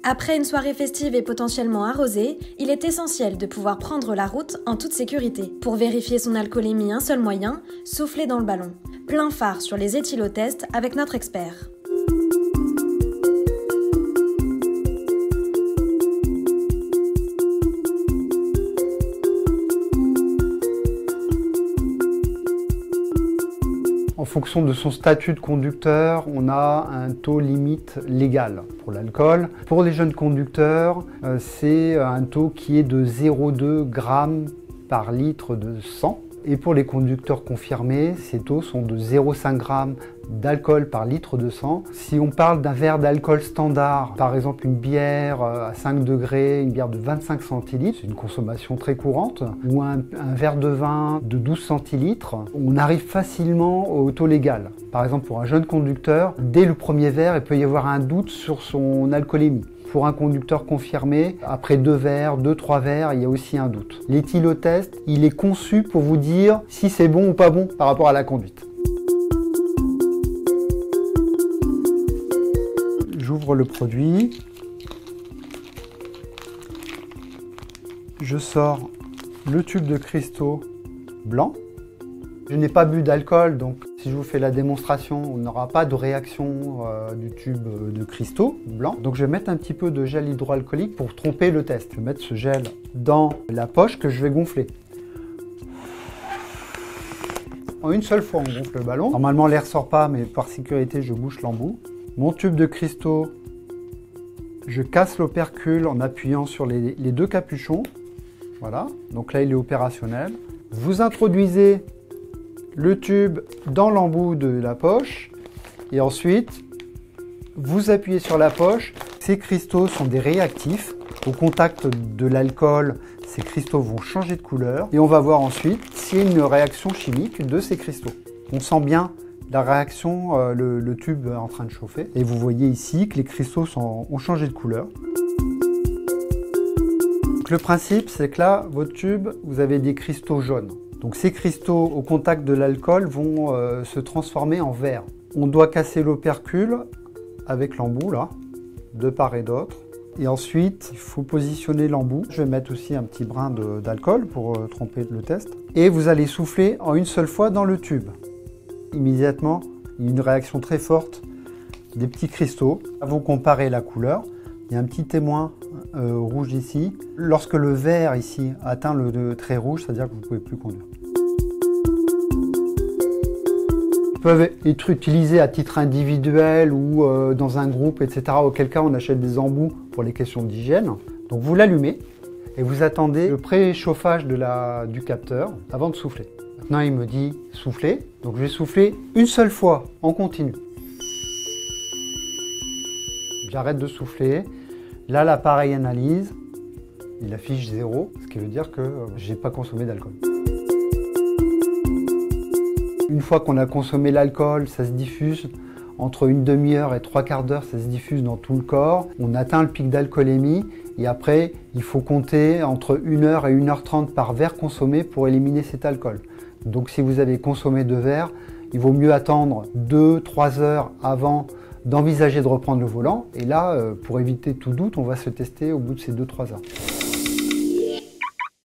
Après une soirée festive et potentiellement arrosée, il est essentiel de pouvoir prendre la route en toute sécurité. Pour vérifier son alcoolémie, un seul moyen, souffler dans le ballon. Plein phare sur les éthylotests avec notre expert. En fonction de son statut de conducteur, on a un taux limite légal pour l'alcool. Pour les jeunes conducteurs, c'est un taux qui est de 0,2 g par litre de sang. Et pour les conducteurs confirmés, ces taux sont de 0,5 g d'alcool par litre de sang. Si on parle d'un verre d'alcool standard, par exemple une bière à 5 degrés, une bière de 25 centilitres, c'est une consommation très courante, ou un verre de vin de 12 centilitres, on arrive facilement au taux légal. Par exemple, pour un jeune conducteur, dès le premier verre, il peut y avoir un doute sur son alcoolémie. Pour un conducteur confirmé, après 2 verres, 2-3 verres, il y a aussi un doute. L'éthylotest, il est conçu pour vous dire si c'est bon ou pas bon par rapport à la conduite. J'ouvre le produit. Je sors le tube de cristaux blanc. Je n'ai pas bu d'alcool, donc si je vous fais la démonstration, on n'aura pas de réaction du tube de cristaux blanc. Donc je vais mettre un petit peu de gel hydroalcoolique pour tromper le test. Je vais mettre ce gel dans la poche que je vais gonfler. En une seule fois, on gonfle le ballon. Normalement, l'air ne sort pas, mais par sécurité, je bouche l'embout. Mon tube de cristaux, je casse l'opercule en appuyant sur les 2 capuchons. Voilà, donc là, il est opérationnel. Vous introduisez le tube dans l'embout de la poche et ensuite vous appuyez sur la poche. Ces cristaux sont des réactifs. Au contact de l'alcool, ces cristaux vont changer de couleur et on va voir ensuite s'il y a une réaction chimique de ces cristaux. On sent bien la réaction, le tube est en train de chauffer et vous voyez ici que les cristaux ont changé de couleur. Donc le principe, c'est que là, votre tube, vous avez des cristaux jaunes. Donc ces cristaux au contact de l'alcool vont se transformer en vert. On doit casser l'opercule avec l'embout là, de part et d'autre. Et ensuite, il faut positionner l'embout. Je vais mettre aussi un petit brin d'alcool pour tromper le test. Et vous allez souffler en une seule fois dans le tube. Immédiatement, il y a une réaction très forte des petits cristaux. Vous comparez la couleur. Il y a un petit témoin rouge ici. Lorsque le vert ici atteint le trait rouge, c'est-à-dire que vous ne pouvez plus conduire. Ils peuvent être utilisés à titre individuel ou dans un groupe, etc. Auquel cas on achète des embouts pour les questions d'hygiène. Donc vous l'allumez et vous attendez le préchauffage du capteur avant de souffler. Maintenant il me dit souffler, donc je vais souffler une seule fois en continu. J'arrête de souffler. Là, l'appareil analyse. Il affiche 0, ce qui veut dire que je n'ai pas consommé d'alcool. Une fois qu'on a consommé l'alcool, ça se diffuse entre une demi-heure et 3/4 d'heure, ça se diffuse dans tout le corps. On atteint le pic d'alcoolémie et après, il faut compter entre 1 heure et 1 h 30 par verre consommé pour éliminer cet alcool. Donc si vous avez consommé 2 verres, il vaut mieux attendre 2-3 heures avant d'envisager de reprendre le volant. Et là, pour éviter tout doute, on va se tester au bout de ces 2-3 heures.